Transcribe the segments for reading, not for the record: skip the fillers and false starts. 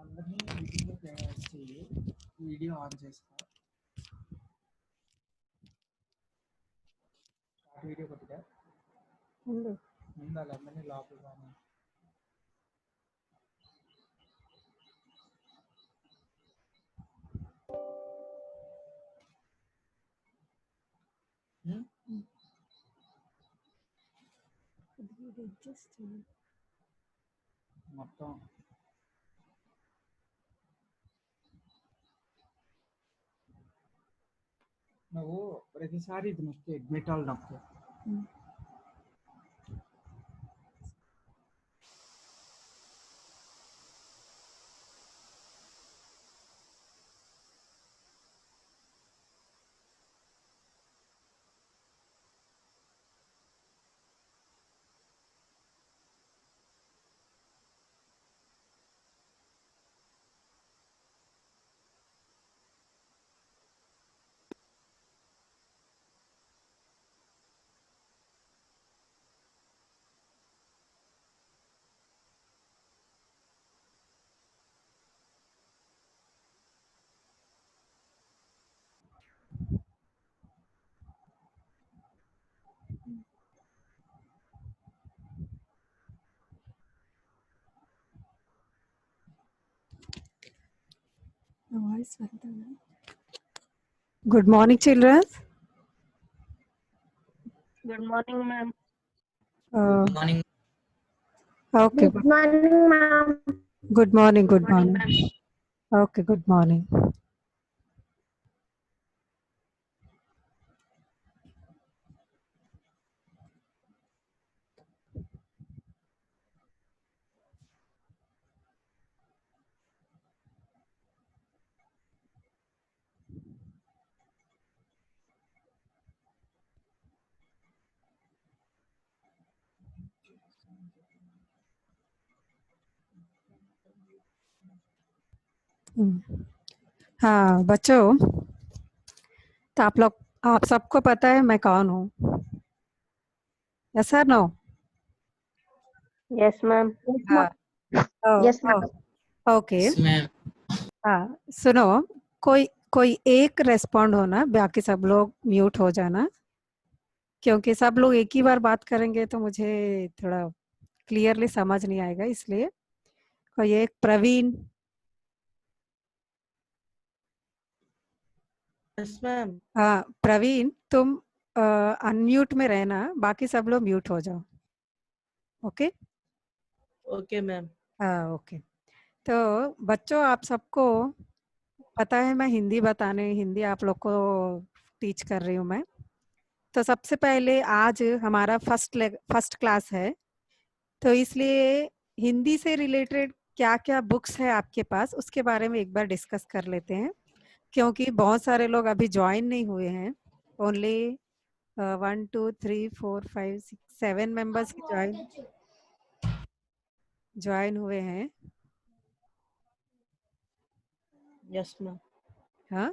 అందరినీ మీటింగ్లో ప్లేస్ చేయి, వీడియో ఆన్ చేసుకో. స్టార్ట్ వీడియో కొద్దిగా ముందు వాళ్ళందరినీ లోపల రాని. మొత్తం నువ్వు ప్రతిసారి ఇది నొక్కి అడ్మిట్ వాళ్ళు నొక్కు. Good morning, children. Good morning, ma'am. Good morning. Okay. Good morning, ma'am. Good morning. Good Good morning, morning. Okay. Good morning. हाँ बच्चों, तो आप सबको पता है मैं कौन हूँ? Yes sir no? Yes, ma'am. हाँ. Yes, ma'am. Okay. Yes, ma'am. हाँ सुनो, कोई एक रेस्पॉन्ड होना, बाकी सब लोग म्यूट हो जाना, क्योंकि सब लोग एक ही बार बात करेंगे तो मुझे थोड़ा क्लियरली समझ नहीं आएगा, इसलिए कोई एक प्रवीण. Yes ma'am. हाँ प्रवीण, तुम अनम्यूट में रहना, बाकी सब लोग म्यूट हो जाओ. ओके. Okay ma'am. हाँ ओके. तो बच्चों, आप सबको पता है मैं हिंदी आप लोग को टीच कर रही हूँ मैं. तो सबसे पहले आज हमारा फर्स्ट क्लास है, तो इसलिए हिंदी से रिलेटेड क्या क्या बुक्स है आपके पास, उसके बारे में एक बार डिस्कस कर लेते हैं, क्योंकि बहुत सारे लोग अभी ज्वाइन नहीं हुए हैं. ओनली 1 2 3 4 5 6 7 मेंबर्स ज्वाइन हुए हैं. Yes ma'am. हाँ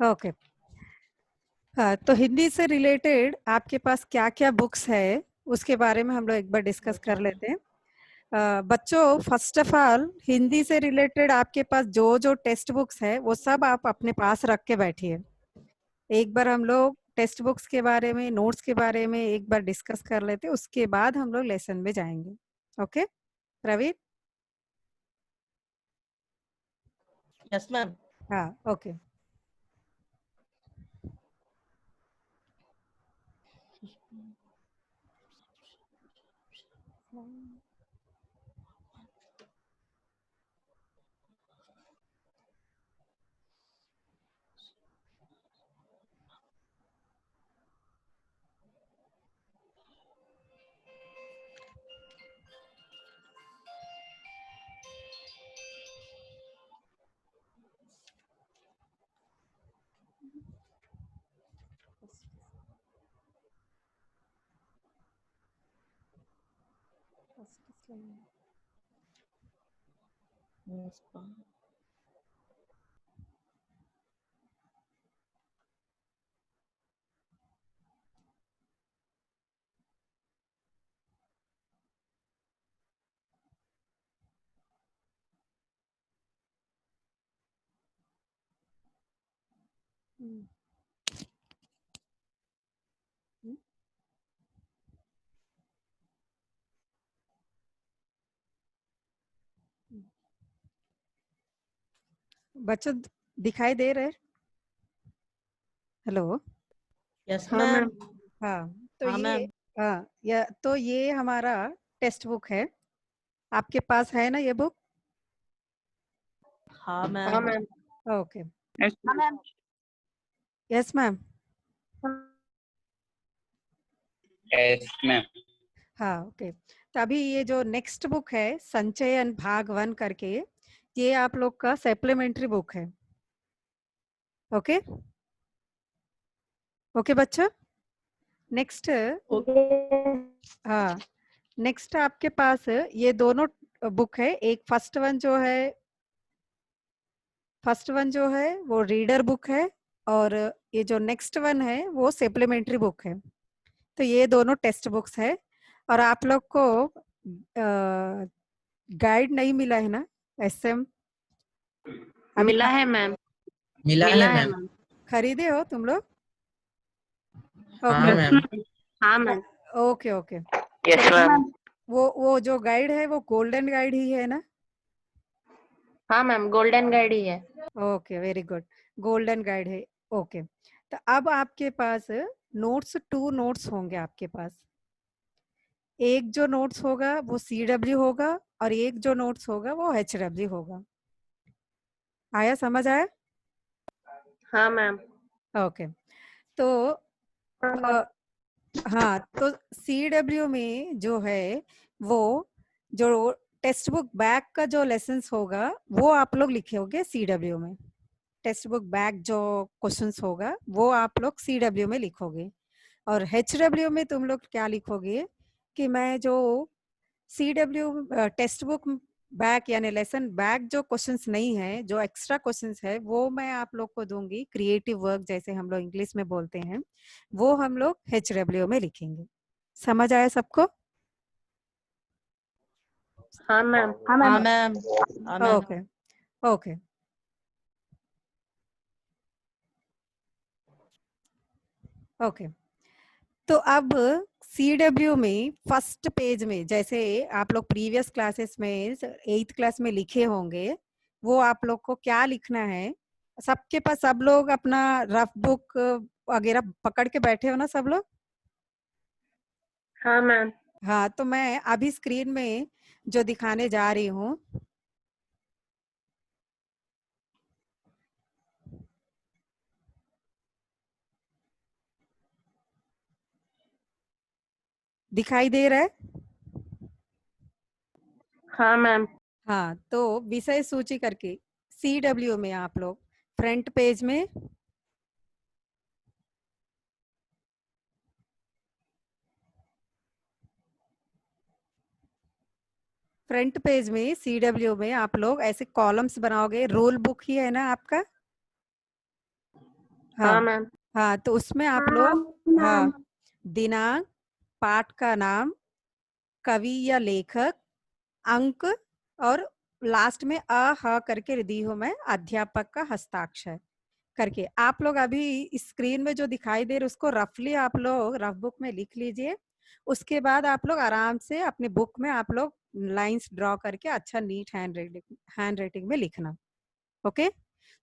ओके. तो हिंदी से रिलेटेड आपके पास क्या क्या बुक्स है, उसके बारे में हम लोग एक बार डिस्कस कर लेते हैं. बच्चों, फर्स्ट ऑफ ऑल हिंदी से रिलेटेड आपके पास जो जो टेक्स्ट बुक्स है वो सब आप अपने पास रख के बैठिए. एक बार हम लोग टेक्स्ट बुक्स के बारे में, नोट्स के बारे में एक बार डिस्कस कर लेते हैं, उसके बाद हम लोग लेसन में जाएंगे. ओके प्रवीण? Yes ma'am. हाँ ओके. Yes, ma'am. बच्चों दिखाई दे रहे? हेलो। Yes, हाँ ma'am. मैम। हाँ, तो हाँ, ये ma'am. तो ये हमारा टेक्स्ट बुक है। आपके पास है ना ये बुक? हाँ, हाँ ma'am. मैम। ओके। हाँ ma'am. Yes ma'am. Yes ma'am. हाँ, ओके। तो अभी ये जो नेक्स्ट बुक है संचयन भाग 1 करके, ये आप लोग का सप्लीमेंट्री बुक है। ओके ओके बच्चों। नेक्स्ट, हाँ, नेक्स्ट आपके पास ये दोनों बुक है। एक फर्स्ट वन जो है वो रीडर बुक है, और ये जो नेक्स्ट वन है वो सप्लीमेंट्री बुक है। तो ये दोनों टेक्स्ट बुक्स है। और आप लोग को गाइड नहीं मिला है ना, एसएम? अभी मिला है मैम। मिला मिला है है मैम। मैम। खरीदे हो तुम लोग? हाँ ओके मैम। हाँ ma'am. Okay okay. Yes ma'am. वो जो गाइड है वो गोल्डन गाइड ही है ना? हाँ मैम, गोल्डन गाइड ही है। Okay, very good. Golden guide है। ओके, तो अब आपके पास टू नोट्स होंगे आपके पास। एक जो नोट्स होगा वो CW होगा, और एक जो नोट्स होगा वो HW होगा। आया, समझ आया? हाँ मैम। ओके, तो हाँ, तो CW में जो है वो जो टेक्स्ट बुक बैक का जो लेसन्स होगा वो आप लोग लिखे होगे CW में। टेक्स्ट बुक बैक जो क्वेश्चंस होगा वो आप लोग CW में लिखोगे। और HW में तुम लोग क्या लिखोगे कि मैं जो CW टेक्स्ट बुक बैक यानी लेसन बैक जो क्वेश्चंस नहीं है, जो एक्स्ट्रा क्वेश्चंस है, वो मैं आप लोग को दूंगी। क्रिएटिव वर्क जैसे हम लोग इंग्लिश में बोलते हैं, वो हम लोग HW में लिखेंगे। समझ आया सबको? हाँ मैम। हाँ, ma'am. हाँ, ma'am. Okay okay okay. तो अब CW में फर्स्ट पेज में जैसे आप लोग प्रीवियस क्लासेस में 8th क्लास में लिखे होंगे, वो आप लोग को क्या लिखना है? सबके पास, सब लोग अपना रफ बुक वगैरह पकड़ के बैठे हो ना सब लोग? हाँ मैम। हाँ, तो मैं अभी स्क्रीन में जो दिखाने जा रही हूँ, दिखाई दे रहा है? हाँ मैम। हाँ, तो विषय सूची करके CW में आप लोग फ्रंट पेज में CW में आप लोग ऐसे कॉलम्स बनाओगे। रूल बुक ही है ना आपका? हाँ हाँ मैम। हाँ, तो उसमें आप लोग, हाँ, दिनांक, पाठ का नाम, कवि या लेखक, अंक, और लास्ट में ह करके दी हूं मैं, अध्यापक का हस्ताक्षर करके। आप लोग अभी स्क्रीन में जो दिखाई दे रहा उसको रफली आप लोग रफ बुक में लिख लीजिए। उसके बाद आप लोग आराम से अपने बुक में आप लोग लाइंस ड्रॉ करके अच्छा नीट हैंड राइटिंग में लिखना। ओके,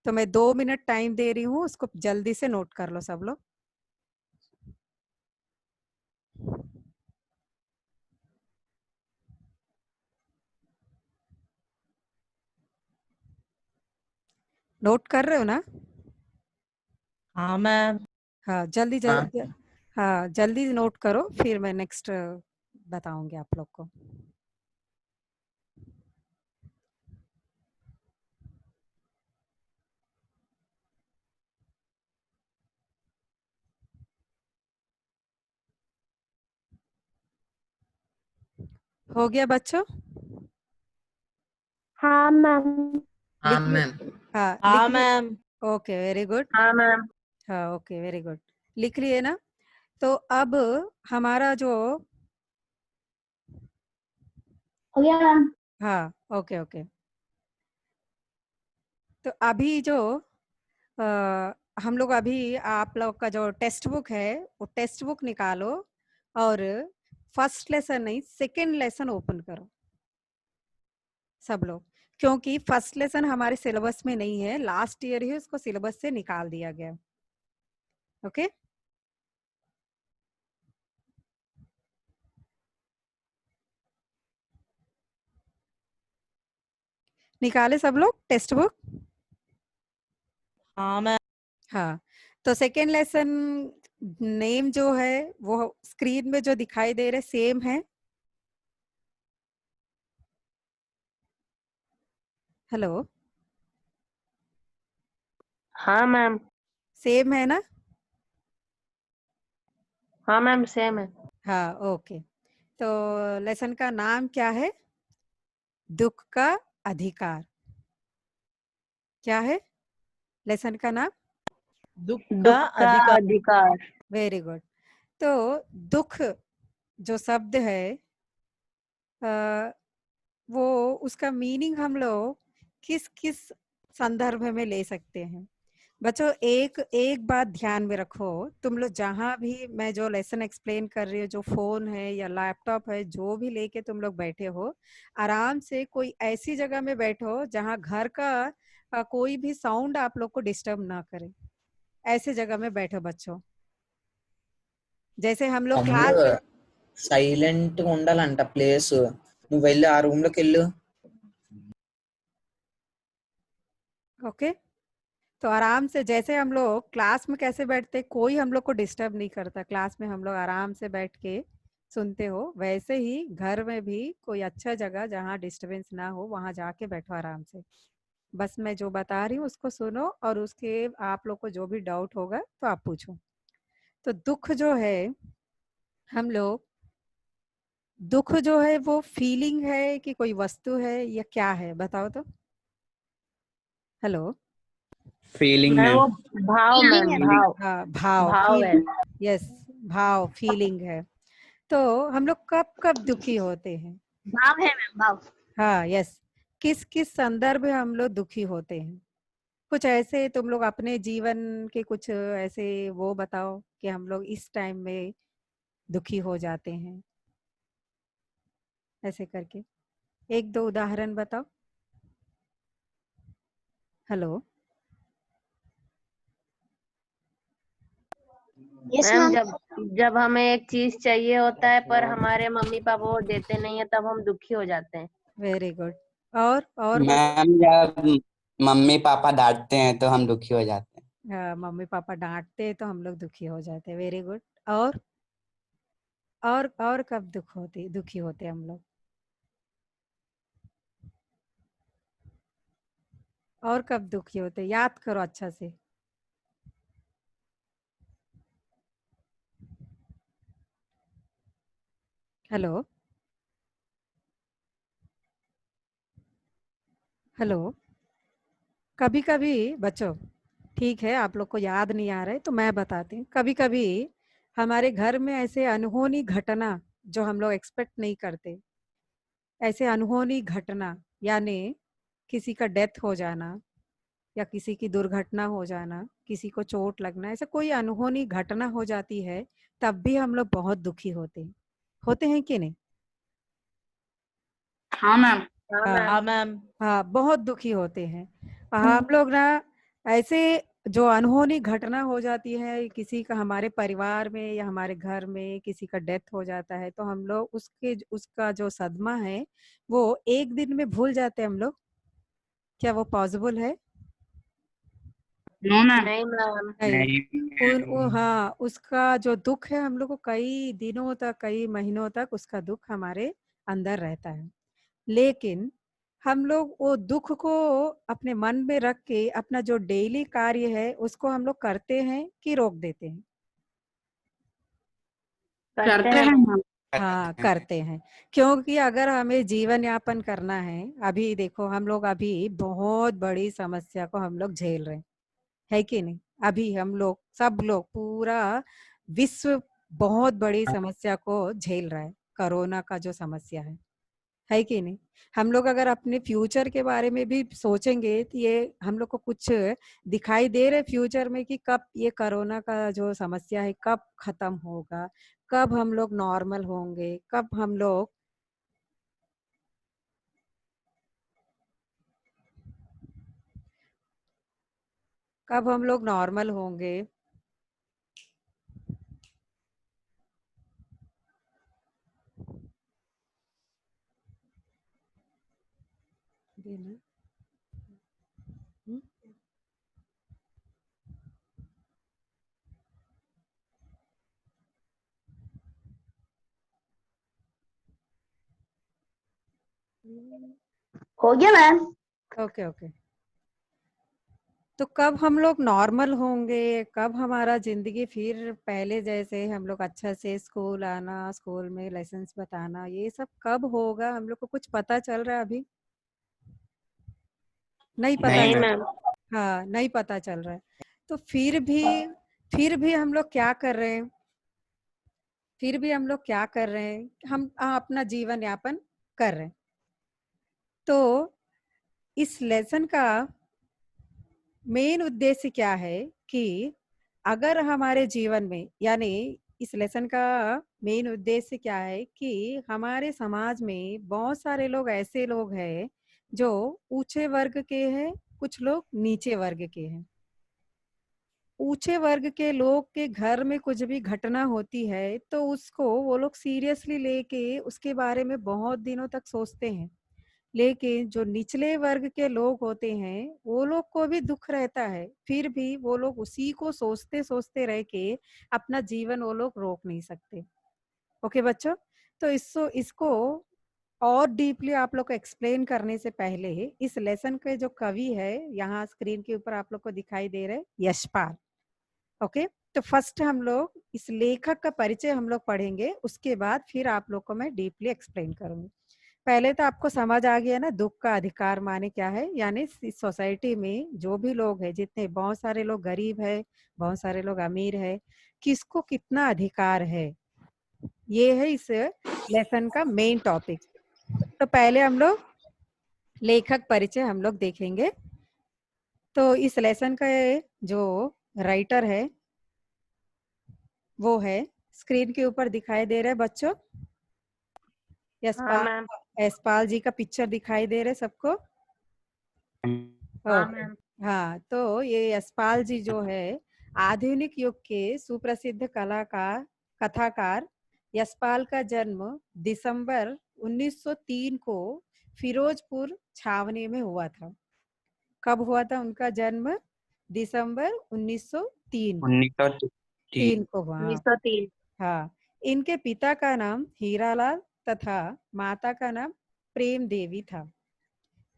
तो मैं 2 मिनट टाइम दे रही हूँ, उसको जल्दी से नोट कर लो सब लोग। नोट कर रहे हो ना? हाँ, ma'am. हाँ, जल्दी हाँ। हाँ, जल्दी नोट करो, फिर मैं नेक्स्ट बताऊंगी आप लोग को। हो गया बच्चों? हाँ मैम। हाँ लिख मैम। हाँ हाँ लिख लिए? मैम। Okay very good. हाँ मैम। हाँ ओके वेरी गुड, लिख लिए ना? तो अब हमारा जो हो गया मैम। हाँ ओके ओके, तो अभी जो हम लोग अभी आप लोग का जो टेक्स्ट बुक है वो टेक्स्ट बुक निकालो और फर्स्ट लेसन नहीं सेकंड लेसन ओपन करो सब लोग, क्योंकि फर्स्ट लेसन हमारे सिलेबस में नहीं है, लास्ट ईयर ही उसको सिलेबस से निकाल दिया गया। ओके निकाले सब लोग टेक्स्ट बुक? हाँ मैम। हाँ, तो सेकेंड लेसन नेम जो है वो स्क्रीन में जो दिखाई दे रहे सेम है। हेलो, हाँ मैम। सेम है ना? हाँ मैम सेम है। हाँ ओके, तो लेसन का नाम क्या है? दुख का अधिकार। क्या है लेसन का नाम? दुख का दुख का अधिकार। अधिकार। Very good. तो दुख जो शब्द है वो उसका मीनिंग हम लोग किस किस संदर्भ में ले सकते हैं? बच्चों एक एक बात ध्यान में रखो, तुम लोग जहां भी मैं जो लेसन एक्सप्लेन कर रही हूँ, जो फोन है या लैपटॉप है जो भी लेके तुम लोग बैठे हो, आराम से कोई ऐसी जगह में बैठो जहां घर का कोई भी साउंड आप लोग को डिस्टर्ब ना करे, ऐसे जगह में बैठो बच्चों। जैसे हम लोग తమ్ముడు क्लास में సైలెంట్ గా ఉండాలంట ప్లేస్. నువ్వు వెళ్ళి ఆ రూమ్ లోకి వెళ్ళు. ओके, तो आराम से जैसे हम लोग क्लास में कैसे बैठते, कोई हम लोग को डिस्टर्ब नहीं करता, क्लास में हम लोग आराम से बैठ के सुनते हो, वैसे ही घर में भी कोई अच्छा जगह जहाँ डिस्टरबेंस ना हो वहां जाके बैठो आराम से। बस मैं जो बता रही हूँ उसको सुनो और उसके आप लोग को जो भी डाउट होगा तो आप पूछो। तो दुख जो है हम लोग, दुख जो है वो फीलिंग है कि कोई वस्तु है या क्या है, बताओ तो। Hello, feeling ma'am ma'am. वो भाव मैम भाव। हाँ भाव, भाव है। यस भाव फीलिंग है। तो हम लोग कब कब दुखी होते हैं? भाव है मैम भाव। हाँ यस, किस किस संदर्भ में हम लोग दुखी होते हैं? कुछ ऐसे तुम लोग अपने जीवन के कुछ ऐसे वो बताओ कि हम लोग इस टाइम में दुखी हो जाते हैं, ऐसे करके एक दो उदाहरण बताओ। हेलो, मैम जब जब हमें एक चीज चाहिए होता है पर हमारे मम्मी पापा वो देते नहीं है तब हम दुखी हो जाते हैं। Very good. और बताओ। मैम जब मम्मी पापा डांटते हैं तो हम दुखी हो जाते हैं. हाँ, मम्मी पापा डांटते हैं तो हम लोग दुखी हो जाते हैं, वेरी गुड। और कब दुखी होते हैं हम लोग? और कब दुखी होते हैं? याद करो अच्छा से। हेलो, हेलो, कभी कभी बच्चों, ठीक है आप लोग को याद नहीं आ रहा है तो मैं बताती हूँ, कभी कभी हमारे घर में ऐसे अनहोनी घटना जो हम लोग एक्सपेक्ट नहीं करते, ऐसे अनहोनी घटना यानी किसी का डेथ हो जाना या किसी की दुर्घटना हो जाना, किसी को चोट लगना, ऐसा कोई अनहोनी घटना हो जाती है, तब भी हम लोग बहुत दुखी होते हैं कि नहीं? हाँ मैम। हाँ हाँ मैम। हाँ मैम। हाँ बहुत दुखी होते हैं हम लोग ना। ऐसे जो अनहोनी घटना हो जाती है किसी का, हमारे परिवार में या हमारे घर में किसी का डेथ हो जाता है, तो हम लोग उसका जो सदमा है वो एक दिन में भूल जाते हैं हम लोग। क्या वो पॉसिबल है? No ma'am. नहीं मैम। नहीं, हाँ उसका जो दुख है हम लोग को कई दिनों तक, कई महीनों तक उसका दुख हमारे अंदर रहता है, लेकिन हम लोग वो दुख को अपने मन में रख के अपना जो डेली कार्य है उसको हम लोग करते हैं कि रोक देते हैं? करते हैं मैम। हाँ करते हैं, क्योंकि अगर हमें जीवन यापन करना है, अभी देखो हम लोग अभी बहुत बड़ी समस्या को हम लोग झेल रहे हैं, है कि नहीं? अभी हम लोग सब लोग पूरा विश्व बहुत बड़ी समस्या को झेल रहा है, कोरोना का जो समस्या है कि नहीं? हम लोग अगर अपने फ्यूचर के बारे में भी सोचेंगे तो ये हम लोग को कुछ दिखाई दे रहे फ्यूचर में कि कब ये कोरोना का जो समस्या है कब खत्म होगा, कब हम लोग नॉर्मल होंगे, कब हम लोग नॉर्मल होंगे। देना। हम्म? हो गया मैम। Okay okay. तो कब हम लोग नॉर्मल होंगे, कब हमारा जिंदगी फिर पहले जैसे हम लोग अच्छा से स्कूल आना, स्कूल में लेसन्स बताना, ये सब कब होगा हम लोग को कुछ पता चल रहा है अभी? नहीं पता नहीं चल मैम। हाँ नहीं पता चल रहा है। तो फिर भी हम लोग क्या कर रहे हैं, हम अपना जीवन यापन कर रहे हैं। तो इस लेसन का मेन उद्देश्य क्या है कि अगर हमारे जीवन में, यानी इस लेसन का मेन उद्देश्य क्या है कि हमारे समाज में बहुत सारे लोग ऐसे लोग हैं जो ऊंचे वर्ग के हैं, कुछ लोग नीचे वर्ग के हैं। ऊंचे वर्ग के लोग के घर में कुछ भी घटना होती है तो उसको वो लोग सीरियसली लेके उसके बारे में बहुत दिनों तक सोचते हैं, लेकिन जो निचले वर्ग के लोग होते हैं वो लोग को भी दुख रहता है, फिर भी वो लोग उसी को सोचते सोचते रह के अपना जीवन वो लोग रोक नहीं सकते। ओके बच्चों, तो इसको और डीपली आप लोग को एक्सप्लेन करने से पहले इस लेसन के जो कवि है यहाँ स्क्रीन के ऊपर आप लोग को दिखाई दे रहे यशपाल। ओके, तो फर्स्ट हम लोग इस लेखक का परिचय हम लोग पढ़ेंगे, उसके बाद फिर आप लोग को मैं डीपली एक्सप्लेन करूंगी। पहले तो आपको समझ आ गया ना दुख का अधिकार माने क्या है, यानी इस सोसाइटी में जो भी लोग हैं, जितने बहुत सारे लोग गरीब है, बहुत सारे लोग अमीर है, किसको कितना अधिकार है, ये है इस लेसन का मेन टॉपिक। तो पहले हम लोग लेखक परिचय हम लोग देखेंगे। तो इस लेसन का जो राइटर है वो है स्क्रीन के ऊपर दिखाई दे रहे हैं बच्चों, हाँ यशपाल मैम। यशपाल जी का पिक्चर दिखाई दे रहे सबको? हाँ ओके, मैम। हाँ, तो ये यशपाल जी जो है आधुनिक युग के सुप्रसिद्ध कथाकार यशपाल का जन्म दिसंबर 1903 को फिरोजपुर छावनी में हुआ था। कब हुआ था उनका जन्म? दिसंबर 1903 को 1903 को हुआ। 1903। हाँ, इनके पिता का नाम हीरालाल तथा माता का नाम प्रेम देवी था।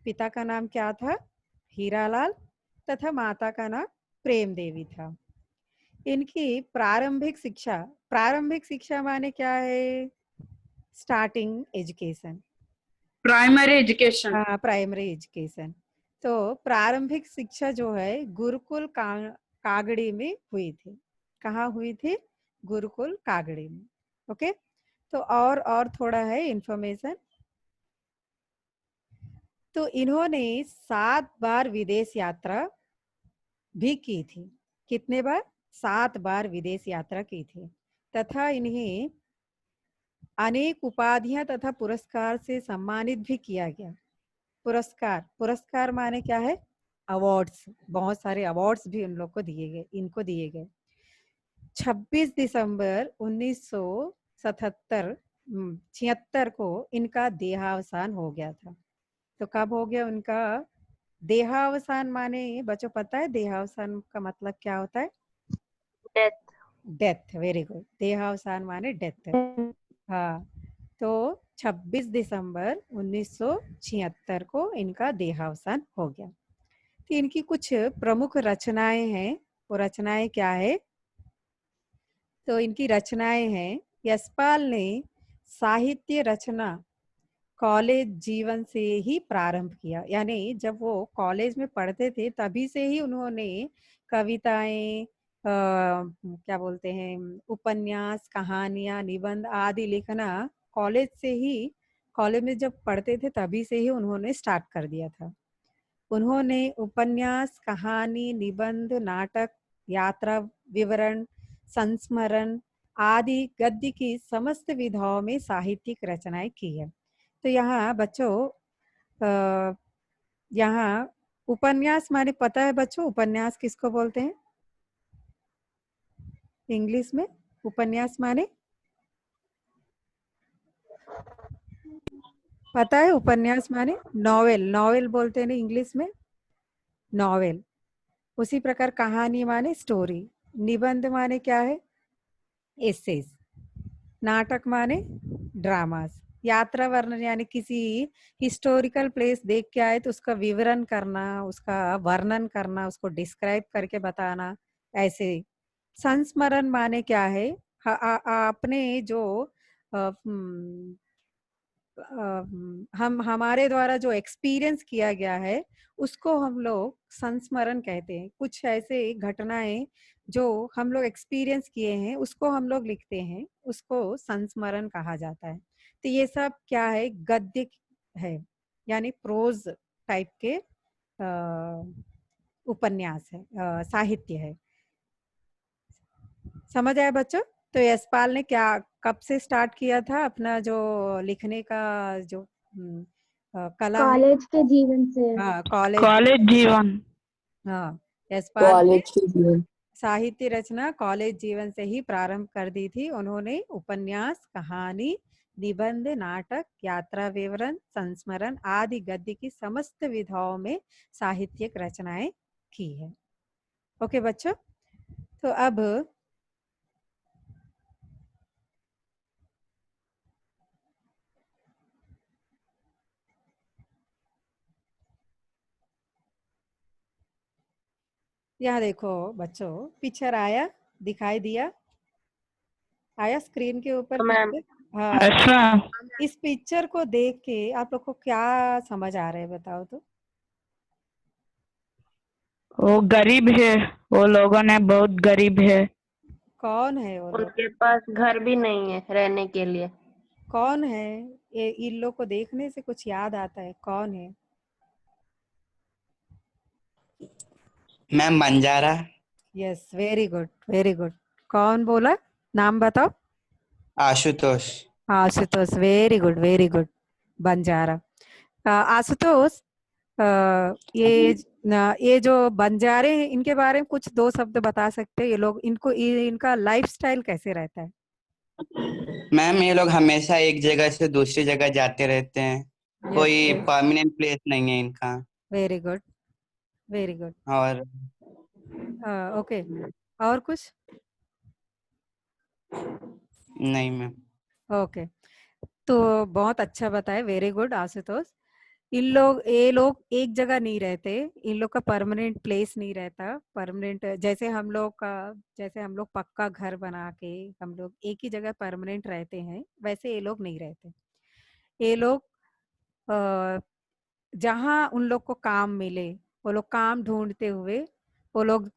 पिता का नाम क्या था? हीरालाल तथा माता का नाम प्रेम देवी था। इनकी प्रारंभिक शिक्षा माने क्या है? Starting education, primary education. हाँ प्राइमरी एजुकेशन। तो प्रारंभिक शिक्षा जो है गुरुकुल कागड़ी में हुई थी। कहाँ हुई थी? गुरुकुल कागड़ी में। ओके, तो और थोड़ा है इंफॉर्मेशन। तो इन्होंने 7 बार विदेश यात्रा भी की थी। कितने बार? 7 बार विदेश यात्रा की थी, तथा इन्हें अनेक उपाधियां तथा पुरस्कार से सम्मानित भी किया गया। पुरस्कार माने क्या है? अवार्ड्स, बहुत सारे अवार्ड्स भी उन लोग को दिए गए, इनको दिए गए। 26 दिसंबर 1976 को इनका देहावसान हो गया था। तो कब हो गया उनका देहावसान? माने बच्चों पता है देहावसान का मतलब क्या होता है? डेथ। Death, very good. देहावसान माने डेथ। हाँ, तो 26 दिसंबर 1976 को इनका देहावसान हो गया। तो इनकी कुछ प्रमुख रचनाएं हैं, वो रचनाएं क्या है? तो इनकी रचनाएं हैं, यशपाल ने साहित्य रचना कॉलेज जीवन से ही प्रारंभ किया, यानी जब वो कॉलेज में पढ़ते थे तभी से ही उन्होंने कविताएं, क्या बोलते हैं, उपन्यास, कहानियां, निबंध आदि लिखना कॉलेज से ही, कॉलेज में जब पढ़ते थे तभी से ही उन्होंने स्टार्ट कर दिया था। उन्होंने उपन्यास, कहानी, निबंध, नाटक, यात्रा विवरण, संस्मरण आदि गद्य की समस्त विधाओं में साहित्यिक रचनाएं की है। तो यहाँ बच्चों, यहाँ उपन्यास माने पता है बच्चों, उपन्यास किसको बोलते हैं इंग्लिश में? उपन्यास माने पता है? उपन्यास माने नॉवेल, नॉवेल बोलते हैं ना इंग्लिश में, नॉवेल। उसी प्रकार कहानी माने स्टोरी, निबंध माने क्या है? एसेस, नाटक माने ड्रामास, यात्रा वर्णन यानी किसी हिस्टोरिकल प्लेस देख के आए तो उसका विवरण करना, उसका वर्णन करना, उसको डिस्क्राइब करके बताना, ऐसे। संस्मरण माने क्या है? आपने जो हम हमारे द्वारा जो एक्सपीरियंस किया गया है उसको हम लोग संस्मरण कहते हैं। कुछ ऐसे घटनाएं जो हम लोग एक्सपीरियंस किए हैं उसको हम लोग लिखते हैं, उसको संस्मरण कहा जाता है। तो ये सब क्या है? गद्य है, यानी प्रोज टाइप के उपन्यास है, साहित्य है। समझ आया बच्चों? तो यशपाल ने क्या, कब से स्टार्ट किया था अपना जो लिखने का जो कला है? कॉलेज के जीवन से। हाँ, कॉलेज। कॉलेज जीवन। हाँ, यशपाल ने कॉलेज के जीवन। साहित्य रचना कॉलेज जीवन से ही प्रारंभ कर दी थी। उन्होंने उपन्यास, कहानी, निबंध, नाटक, यात्रा विवरण, संस्मरण आदि गद्य की समस्त विधाओं में साहित्यिक रचनाएं की है। ओके बच्चों, तो अब यहाँ देखो बच्चों, पिक्चर आया, दिखाई दिया, आया स्क्रीन के ऊपर तो मैम, पिक्चर? हाँ, अच्छा, इस पिक्चर को देख के आप लोग को क्या समझ आ रहा है बताओ तो? वो गरीब है, वो लोगों ने बहुत गरीब है। कौन है वो लोग? उनके पास घर भी नहीं है रहने के लिए। कौन है ये? इन लोग को देखने से कुछ याद आता है, कौन है? Ma'am Banjara. Yes, very good, very good. कौन बोला? नाम बताओ। Ashutosh. Ashutosh, very good, very good. Banjara. Ashutosh, ये जो बंजारे हैं इनके बारे में कुछ दो शब्द बता सकते हैं? ये लोग, इनको इनका लाइफस्टाइल कैसे रहता है? मैम ये लोग हमेशा एक जगह से दूसरी जगह जाते रहते हैं, कोई परमानेंट प्लेस नहीं है इनका। Very good, very good. और ओके, और कुछ? नहीं मैम। ओके, तो बहुत अच्छा बताए, वेरी गुड आशुतोष। ये लोग एक जगह नहीं रहते, इन लोग का परमानेंट प्लेस नहीं रहता। परमानेंट जैसे हम लोग का, जैसे हम लोग पक्का घर बना के हम लोग एक ही जगह परमानेंट रहते हैं, वैसे ये लोग नहीं रहते। ये लोग जहाँ उन लोग को काम मिले वो लोग काम ढूंढते हुए वो लोग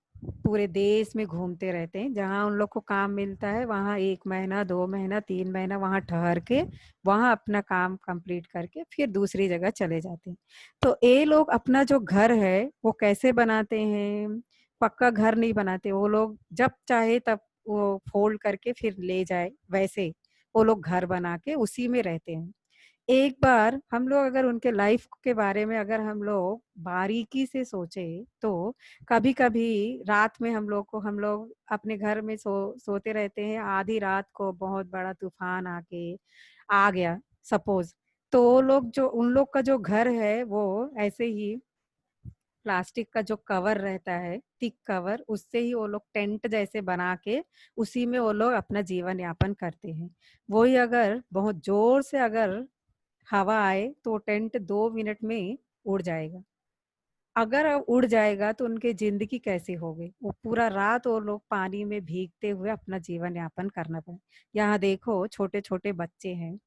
पूरे देश में घूमते रहते हैं। जहाँ उन लोग को काम मिलता है वहाँ 1 महीना, 2 महीना, 3 महीना वहाँ ठहर के वहाँ अपना काम कंप्लीट करके फिर दूसरी जगह चले जाते हैं। तो ये लोग अपना जो घर है वो कैसे बनाते हैं? पक्का घर नहीं बनाते वो लोग, जब चाहे तब वो फोल्ड करके फिर ले जाए, वैसे वो लोग घर बना के उसी में रहते हैं। एक बार हम लोग अगर उनके लाइफ के बारे में अगर हम लोग बारीकी से सोचे तो कभी कभी रात में हम लोग अपने घर में सोते रहते हैं, आधी रात को बहुत बड़ा तूफान आके आ गया सपोज, तो वो लोग जो, उन लोग का जो घर है वो ऐसे ही प्लास्टिक का जो कवर रहता है, थिक कवर, उससे ही वो लोग टेंट जैसे बना के उसी में वो लोग अपना जीवन यापन करते हैं। वही अगर बहुत जोर से अगर हवा आए तो टेंट 2 मिनट में उड़ जाएगा। अगर उड़ जाएगा तो उनकी जिंदगी कैसी होगी? वो पूरा रात वो लोग पानी में भीगते हुए अपना जीवन यापन करना पड़े। यहाँ देखो छोटे छोटे बच्चे हैं,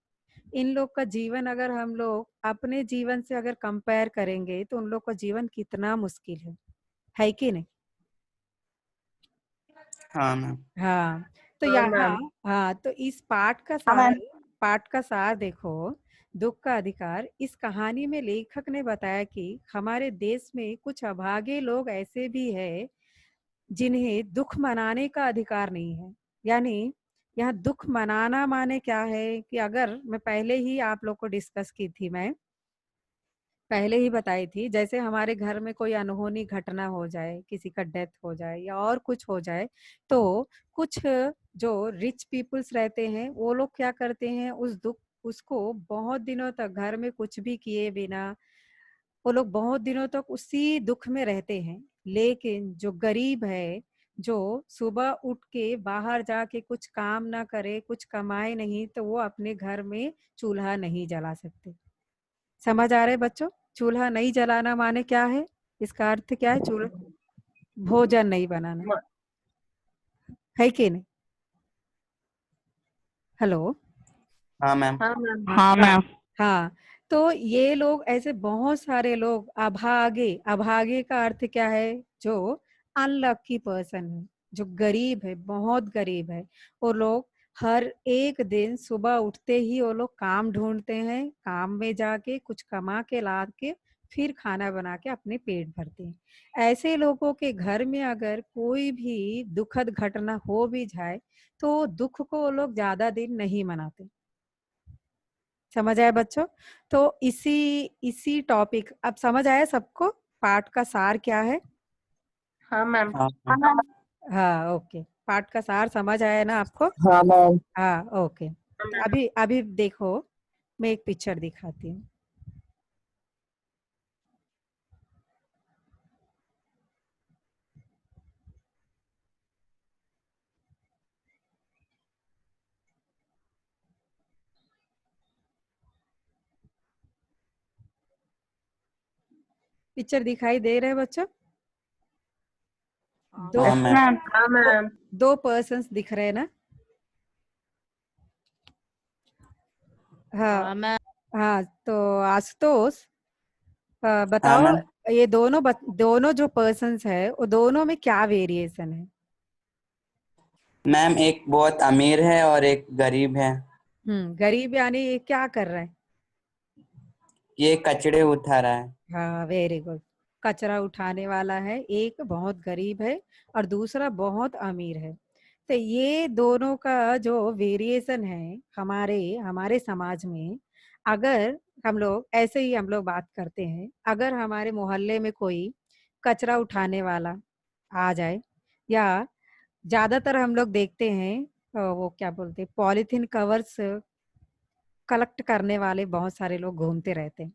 इन लोग का जीवन अगर हम लोग अपने जीवन से अगर कंपेयर करेंगे तो उन लोग का जीवन कितना मुश्किल है कि नहीं? हाँ मैम। हाँ, तो हाँ यहाँ मैम। हाँ, तो इस पाठ का सार देखो, दुख का अधिकार। इस कहानी में लेखक ने बताया कि हमारे देश में कुछ अभागे लोग ऐसे भी हैं जिन्हें दुख मनाने का अधिकार नहीं है। यानी यहाँ दुख मनाना माने क्या है कि अगर मैं पहले ही आप लोग को डिस्कस की थी, मैं पहले ही बताई थी, जैसे हमारे घर में कोई अनहोनी घटना हो जाए, किसी का डेथ हो जाए या और कुछ हो जाए, तो कुछ जो रिच पीपल्स रहते हैं वो लोग क्या करते हैं, उस दुख उसको बहुत दिनों तक घर में कुछ भी किए बिना वो लोग बहुत दिनों तक उसी दुख में रहते हैं। लेकिन जो गरीब है, जो सुबह उठ के बाहर जाके कुछ काम ना करे, कुछ कमाए नहीं, तो वो अपने घर में चूल्हा नहीं जला सकते। समझ आ रहे बच्चों? चूल्हा नहीं जलाना माने क्या है? इसका अर्थ क्या है? चूल्हा भोजन नहीं बनाना म- है कि नहीं? हेलो। हाँ मैम। हाँ मैम। हाँ हाँ मैम। हाँ, तो ये लोग ऐसे बहुत सारे लोग अभागे, अभागे का अर्थ क्या है? जो अनलकी पर्सन है, जो गरीब है, बहुत गरीब है, वो लोग हर एक दिन सुबह उठते ही वो लोग काम ढूंढते हैं, काम में जाके कुछ कमा के ला के फिर खाना बना के अपने पेट भरते हैं। ऐसे लोगों के घर में अगर कोई भी दुखद घटना हो भी जाए तो दुख को वो लोग ज्यादा दिन नहीं मनाते। समझ आया बच्चों? तो इसी इसी टॉपिक अब समझ आया सबको? पाठ का सार क्या है? हाँ मैम। हाँ मैम। हाँ, ओके। पाठ का सार समझ आया ना आपको? हाँ मैम। हाँ, ओके। तो अभी अभी देखो, मैं एक पिक्चर दिखाती हूँ। पिक्चर दिखाई दे रहे हैं बच्चों? दो हाँ मैम। मैम। हाँ मैम। दो पर्सन्स दिख रहे हैं ना? हाँ हाँ मैम। हाँ, तो आशुतोष हाँ बताओ, मैम। ये दोनों जो पर्सन्स है वो दोनों में क्या वेरिएशन है? मैम एक बहुत अमीर है और एक गरीब है। गरीब यानी ये क्या कर रहा है? ये कचड़े उठा रहा है। हाँ, वेरी गुड। कचरा उठाने वाला है, एक बहुत गरीब है और दूसरा बहुत अमीर है। तो ये दोनों का जो वेरिएशन है हमारे हमारे समाज में, अगर हम लोग ऐसे ही हम लोग बात करते हैं, अगर हमारे मोहल्ले में कोई कचरा उठाने वाला आ जाए, या ज्यादातर हम लोग देखते हैं वो क्या बोलते हैं, पॉलिथीन कवर्स कलेक्ट करने वाले बहुत सारे लोग घूमते रहते हैं,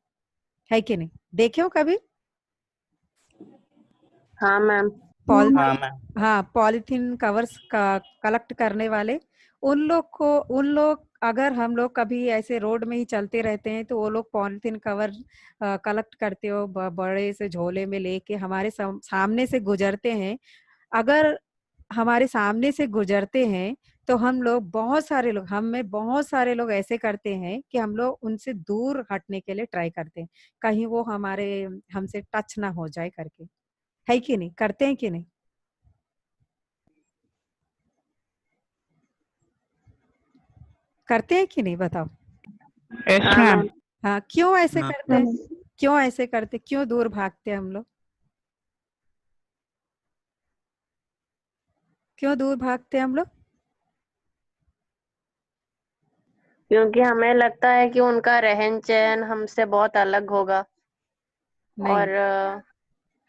है कि नहीं? देखे हो कभी? हाँ मैम। पॉल हाँ मैम। हाँ, पॉलिथीन कवर्स का कलेक्ट करने वाले, उन लोग अगर हम लोग कभी ऐसे रोड में ही चलते रहते हैं तो वो लोग पॉलिथीन कवर कलेक्ट करते हो बड़े से झोले में लेके हमारे सामने से गुजरते हैं। अगर हमारे सामने से गुजरते हैं तो हम में बहुत सारे लोग ऐसे करते हैं कि हम लोग उनसे दूर हटने के लिए ट्राई करते हैं, कहीं वो हमारे हमसे टच ना हो जाए करके, है कि नहीं? करते हैं कि नहीं? करते हैं कि नहीं बताओ? यस हाँ मैम। मैम। हाँ, क्यों ऐसे हाँ। करते हैं? क्यों ऐसे करते, क्यों दूर भागते हैं हम लोग? क्यों दूर भागते हैं हम लोग? क्योंकि हमें लगता है कि उनका रहन सहन हमसे बहुत अलग होगा। नहीं। और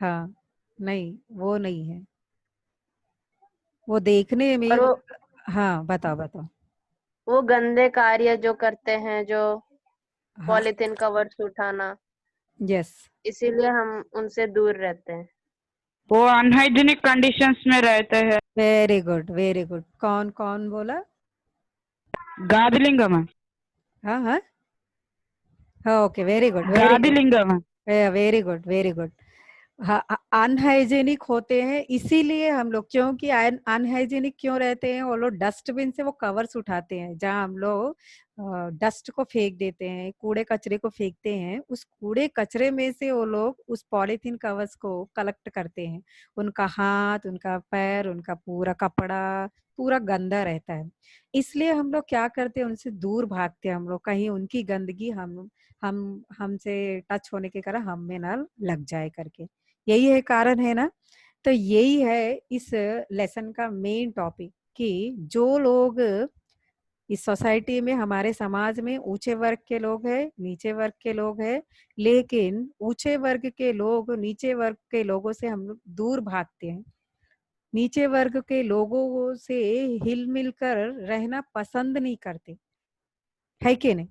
हाँ, नहीं, वो नहीं है, वो देखने में। और हाँ, बताओ बताओ। वो गंदे कार्य जो करते हैं, जो हाँ, पॉलिथीन कवर्स उठाना, यस, इसीलिए हम उनसे दूर रहते हैं। वो अनहाइजीनिक कंडीशंस में रहते हैं। Very good, very good. कौन कौन बोला? गादिलिंगम। हाँ हाँ हाँ, okay, very good, very good, Gadilingam. Very good, very good. हाँ, अनहाइजेनिक होते हैं, इसीलिए हम लोग, क्योंकि अनहाइजेनिक क्यों रहते हैं, वो लोग डस्टबिन से वो कवर्स उठाते हैं, जहाँ हम लोग डस्ट को फेंक देते हैं, कूड़े कचरे को फेंकते हैं, उस कूड़े कचरे में से वो लोग उस पॉलीथीन कवर्स को कलेक्ट करते हैं। उनका हाथ, उनका पैर, उनका पूरा कपड़ा पूरा गंदा रहता है। इसलिए हम लोग क्या करते हैं, उनसे दूर भागते हैं हम लोग, कहीं उनकी गंदगी हम हमसे टच होने के कारण हम में ना लग जाए करके। यही है कारण है ना। तो यही है इस लेसन का मेन टॉपिक, कि जो लोग इस सोसाइटी में, हमारे समाज में ऊंचे वर्ग के लोग हैं, नीचे वर्ग के लोग हैं, लेकिन ऊंचे वर्ग के लोग नीचे वर्ग के लोगों से हम लोग दूर भागते हैं, नीचे वर्ग के लोगों से हिल मिल कर रहना पसंद नहीं करते, है कि नहीं।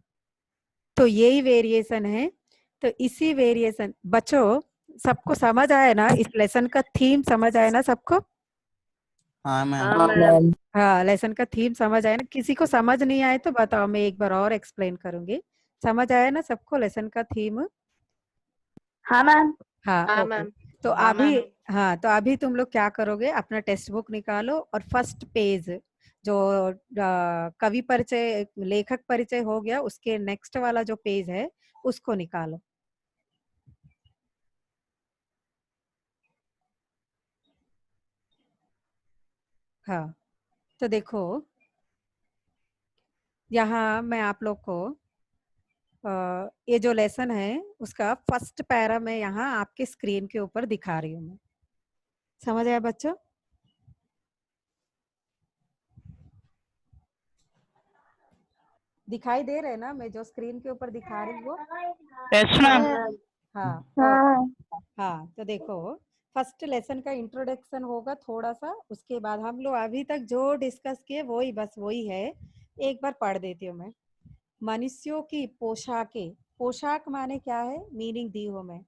तो यही वेरिएशन है। तो इसी वेरिएशन, बच्चों सबको समझ आया ना, इस लेसन का थीम समझ आया ना सबको। हाँ मैम। हाँ मैम। हाँ, लेसन का थीम समझ आया ना। किसी को समझ नहीं आए तो बताओ, मैं एक बार और एक्सप्लेन करूंगी। समझ आया ना सबको लेसन का थीम। हाँ मैम। हाँ, हाँ ओके। मैम। तो हाँ अभी, मैम। हाँ, तो अभी तुम लोग क्या करोगे, अपना टेक्स्ट बुक निकालो और फर्स्ट पेज जो कवि परिचय, लेखक परिचय हो गया, उसके नेक्स्ट वाला जो पेज है उसको निकालो। हाँ, तो देखो यहाँ मैं आप लोग को ये जो लेसन है उसका फर्स्ट पैरा मैं यहाँ आपके स्क्रीन के ऊपर दिखा रही हूँ। मैं समझ आया बच्चों। दिखाई दे रहे ना, मैं जो स्क्रीन के ऊपर दिखा रही हूँ वो। यस हाँ मैम। मैम। हाँ, हाँ, तो देखो फर्स्ट लेसन का इंट्रोडक्शन होगा थोड़ा सा, उसके बाद हम लोग अभी तक जो डिस्कस किए वही, बस वही है। एक बार पढ़ देती हूँ मैं। मनुष्यों की पोशाकें, पोशाक माने क्या है, मीनिंग दी हूँ मैं,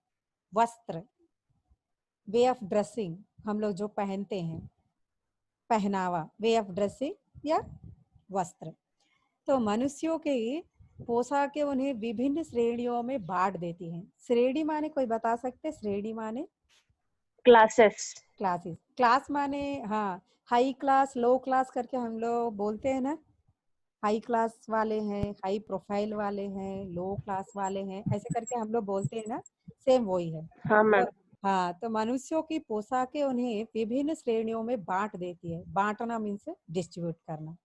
वस्त्र, वे ऑफ ड्रेसिंग, हम लोग जो पहनते हैं, पहनावा, वे ऑफ ड्रेसिंग या वस्त्र। तो मनुष्यों के पोशाकें उन्हें विभिन्न श्रेणियों में बांट देती हैं। श्रेणी माने कोई बता सकते, श्रेणी माने क्लासेस। क्लासेस, क्लास माने, हाँ, हाई क्लास लो क्लास करके हम लोग बोलते हैं ना। हाई क्लास वाले हैं, हाई प्रोफाइल वाले हैं, लो क्लास वाले हैं, ऐसे करके हम लोग बोलते हैं ना। सेम वही है। हाँ मैम। तो हाँ, तो मनुष्यों की पोशाकें उन्हें विभिन्न श्रेणियों में बांट देती है। बांटना मीन्स डिस्ट्रीब्यूट करना।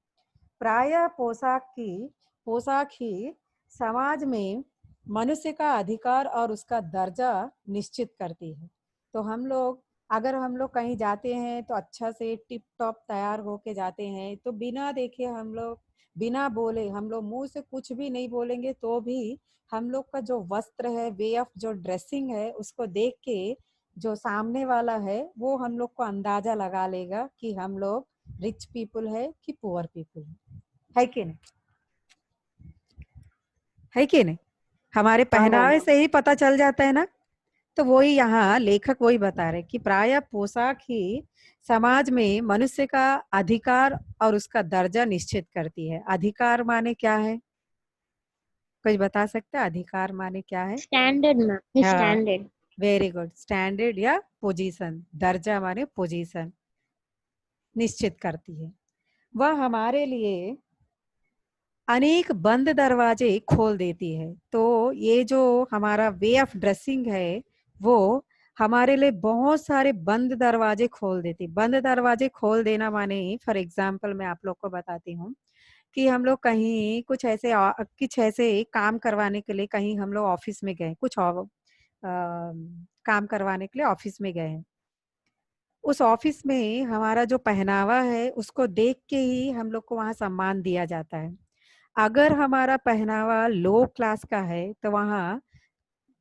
प्रायः पोशाक ही समाज में मनुष्य का अधिकार और उसका दर्जा निश्चित करती है। तो हम लोग, अगर हम लोग कहीं जाते हैं तो अच्छा से टिप टॉप तैयार होके जाते हैं, तो बिना देखे हम लोग, बिना बोले, हम लोग मुंह से कुछ भी नहीं बोलेंगे तो भी हम लोग का जो वस्त्र है, वे ऑफ जो ड्रेसिंग है, उसको देख के जो सामने वाला है वो हम लोग को अंदाजा लगा लेगा कि हम लोग रिच पीपल है कि पुअर पीपल है कि नहीं, है कि नहीं। हमारे पहनावे से ही पता चल जाता है ना। तो वही यहाँ लेखक वही बता रहे कि प्रायः पोशाक ही समाज में मनुष्य का अधिकार और उसका दर्जा निश्चित करती है। अधिकार माने क्या है, कोई बता सकता है अधिकार माने क्या है। स्टैंडर्ड मैम, हाँ, स्टैंडर्ड। वेरी गुड, स्टैंडर्ड या पोजीशन, दर्जा माने पोजीशन निश्चित करती है। वह हमारे लिए अनेक बंद दरवाजे खोल देती है। तो ये जो हमारा वे ऑफ ड्रेसिंग है वो हमारे लिए बहुत सारे बंद दरवाजे खोल देती। बंद दरवाजे खोल देना माने, फॉर एग्जाम्पल मैं आप लोग को बताती हूँ कि हम लोग कहीं कुछ ऐसे काम करवाने के लिए कहीं हम लोग ऑफिस में गए, कुछ काम करवाने के लिए ऑफिस में गए हैं। उस ऑफिस में हमारा जो पहनावा है उसको देख के ही हम लोग को वहाँ सम्मान दिया जाता है। अगर हमारा पहनावा लो क्लास का है तो वहाँ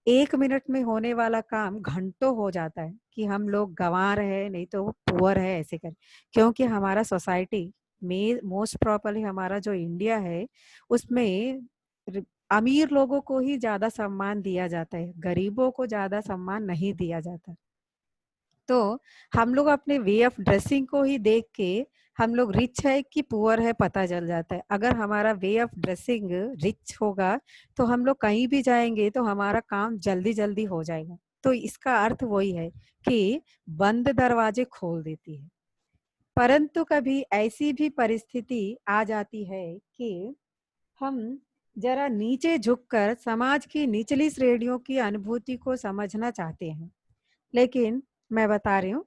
1 मिनट में होने वाला काम घंटों हो जाता है कि हम लोग गंवार है, नहीं तो पुअर है, ऐसे कर। क्योंकि हमारा सोसाइटी में मोस्ट प्रॉपर्ली हमारा जो इंडिया है उसमें अमीर लोगों को ही ज्यादा सम्मान दिया जाता है, गरीबों को ज्यादा सम्मान नहीं दिया जाता। तो हम लोग अपने वे ऑफ ड्रेसिंग को ही देख के हम लोग रिच है कि पुअर है पता चल जाता है। अगर हमारा वे ऑफ ड्रेसिंग रिच होगा तो हम लोग कहीं भी जाएंगे तो हमारा काम जल्दी जल्दी हो जाएगा। तो इसका अर्थ वही है कि बंद दरवाजे खोल देती है। परंतु कभी ऐसी भी परिस्थिति आ जाती है कि हम जरा नीचे झुककर समाज की निचली श्रेणियों की अनुभूति को समझना चाहते हैं। लेकिन मैं बता रही हूँ,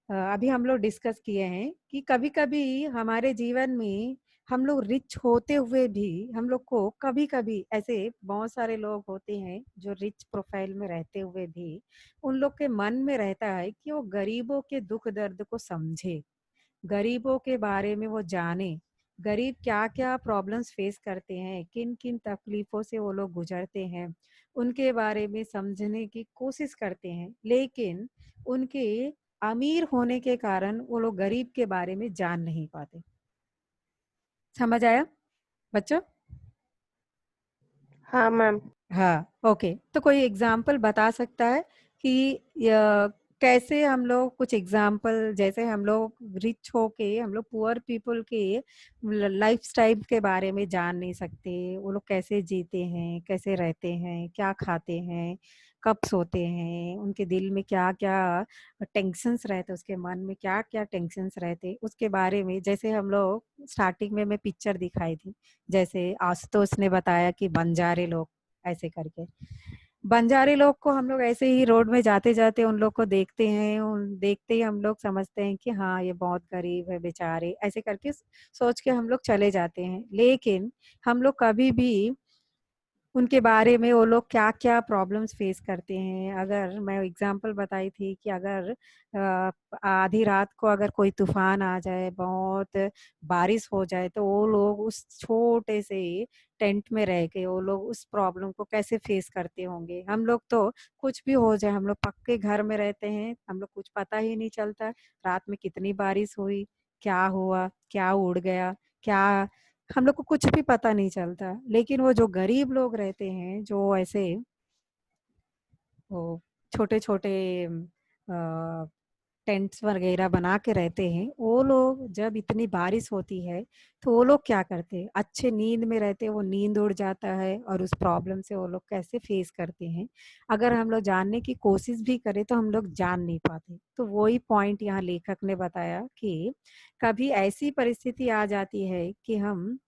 अभी हम लोग डिस्कस किए हैं कि कभी कभी हमारे जीवन में हम लोग रिच होते हुए भी हम लोग को कभी कभी ऐसे बहुत सारे लोग होते हैं जो रिच प्रोफाइल में रहते हुए भी उन लोग के मन में रहता है कि वो गरीबों के दुख दर्द को समझे, गरीबों के बारे में वो जाने, गरीब क्या क्या प्रॉब्लम्स फेस करते हैं, किन किन तकलीफों से वो लोग गुजरते हैं, उनके बारे में समझने की कोशिश करते हैं। लेकिन उनके अमीर होने के कारण वो लोग गरीब के बारे में जान नहीं पाते। समझ आया बच्चों? हाँ मैम। हाँ, ओके। तो कोई एग्जाम्पल बता सकता है कि कैसे हम लोग, कुछ एग्जाम्पल, जैसे हम लोग रिच होके हम लोग पुअर पीपल के लाइफ स्टाइल के बारे में जान नहीं सकते, वो लोग कैसे जीते हैं, कैसे रहते हैं, क्या खाते हैं, कब सोते हैं, उनके दिल में क्या क्या टेंशन्स रहते, उसके मन में क्या क्या टेंशन्स रहते, उसके बारे में। जैसे हम लोग स्टार्टिंग में मैं पिक्चर दिखाई थी, जैसे आशुतोष ने बताया कि बंजारे लोग ऐसे करके, बंजारे लोग को हम लोग ऐसे ही रोड में जाते जाते उन लोग को देखते हैं, उन देखते ही हम लोग समझते हैं कि हाँ ये बहुत गरीब है बेचारे, ऐसे करके सोच के हम लोग चले जाते हैं। लेकिन हम लोग कभी भी उनके बारे में, वो लोग क्या क्या प्रॉब्लम्स फेस करते हैं, अगर मैं एग्जांपल बताई थी कि अगर आधी रात को अगर कोई तूफान आ जाए, बहुत बारिश हो जाए, तो वो लोग उस छोटे से टेंट में रह के वो लोग उस प्रॉब्लम को कैसे फेस करते होंगे। हम लोग तो कुछ भी हो जाए, हम लोग पक्के घर में रहते हैं, हम लोग कुछ पता ही नहीं चलता रात में कितनी बारिश हुई, क्या हुआ, क्या उड़ गया, क्या, हम लोग को कुछ भी पता नहीं चलता। लेकिन वो जो गरीब लोग रहते हैं, जो ऐसे वो छोटे छोटे टेंट्स वगैरह बना के रहते हैं, वो लोग जब इतनी बारिश होती है तो वो लोग क्या करते हैं, अच्छे नींद में रहते हैं, वो नींद उड़ जाता है और उस प्रॉब्लम से वो लोग कैसे फेस करते हैं, अगर हम लोग जानने की कोशिश भी करें तो हम लोग जान नहीं पाते। तो वही पॉइंट यहाँ लेखक ने बताया कि कभी ऐसी परिस्थिति आ जाती है कि हम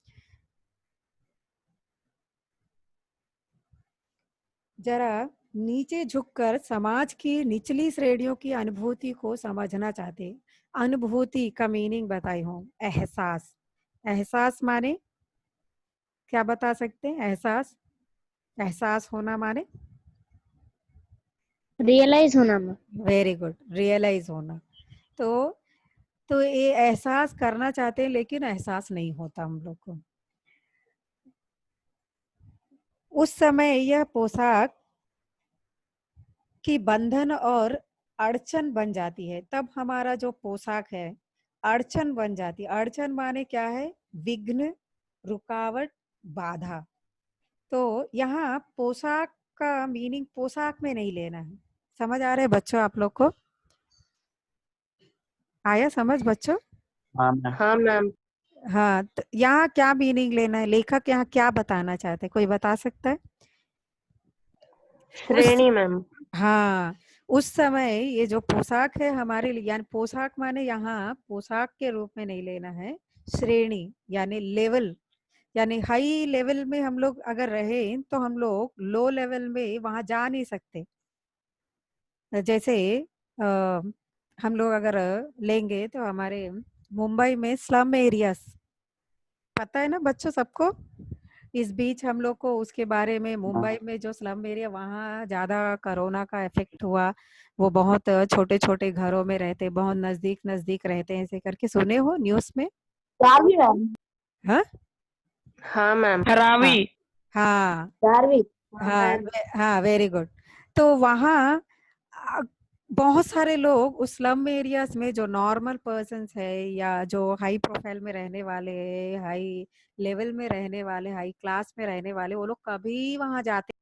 जरा नीचे झुककर समाज की निचली श्रेणियों की अनुभूति को समझना चाहते। अनुभूति का मीनिंग बताई हूँ, एहसास। एहसास माने क्या बता सकते हैं? एहसास, एहसास होना माने रियलाइज होना मैम। वेरी गुड, रियलाइज होना। तो ये एहसास करना चाहते हैं लेकिन एहसास नहीं होता हम लोग को। उस समय यह पोशाक की बंधन और अड़चन बन जाती है। तब हमारा जो पोशाक है अड़चन बन जाती है। अड़चन माने क्या है? विघ्न, रुकावट, बाधा। तो यहाँ पोशाक का मीनिंग पोशाक में नहीं लेना है। समझ आ रहा है बच्चों आप लोग को? आया समझ बच्चों? हाँ मैम। हाँ मैम। हाँ, तो यहाँ क्या मीनिंग लेना है, लेखक यहाँ क्या बताना चाहते हैं, कोई बता सकता है? श्रेणी मैम। हाँ, उस समय ये जो पोशाक है हमारे लिए, यानी पोशाक माने यहाँ पोशाक के रूप में नहीं लेना है, श्रेणी यानी लेवल, यानी हाई लेवल में हम लोग अगर रहे तो हम लोग लो लेवल में वहां जा नहीं सकते। जैसे हम लोग अगर लेंगे तो हमारे मुंबई में स्लम एरियाज पता है ना बच्चों सबको। इस बीच हम लोग को उसके बारे में, मुंबई में जो स्लम एरिया, वहाँ ज्यादा कोरोना का इफेक्ट हुआ, वो बहुत छोटे छोटे घरों में रहते, बहुत नजदीक नजदीक रहते हैं, ऐसे करके सुने हो न्यूज में? चारवी मैम। हाँ हाँ मैम। रावी। हाँ चारवी। हाँ हाँ, वेरी गुड। तो वहाँ बहुत सारे लोग उस स्लम एरियाज में, जो नॉर्मल पर्सन्स है या जो हाई प्रोफाइल में रहने वाले, हाई लेवल में रहने वाले, हाई क्लास में रहने वाले, वो लोग कभी वहां जाते